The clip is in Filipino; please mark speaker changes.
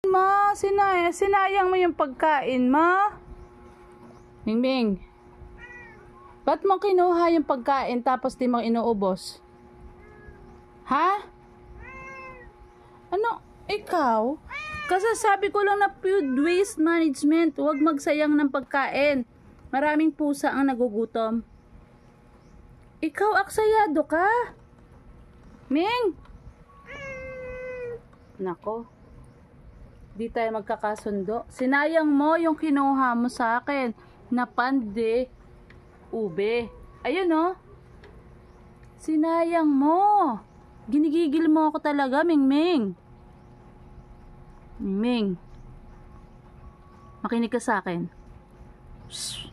Speaker 1: Ma, sinayang mo yung pagkain, ma. Mingming, ba't mo kinuha yung pagkain tapos di mo inuubos? Ha? Ano? Ikaw? Kasasabi ko lang na food waste management. Huwag magsayang ng pagkain. Maraming pusa ang nagugutom. Ikaw, aksayado ka. Ming! Nako. Di tayo magkakasundo. Sinayang mo yung kinuha mo sa akin na pande ube. Ayun oh. Sinayang mo. Ginigigil mo ako talaga, Mingming. Mingming. Makinig ka sa akin. Shh.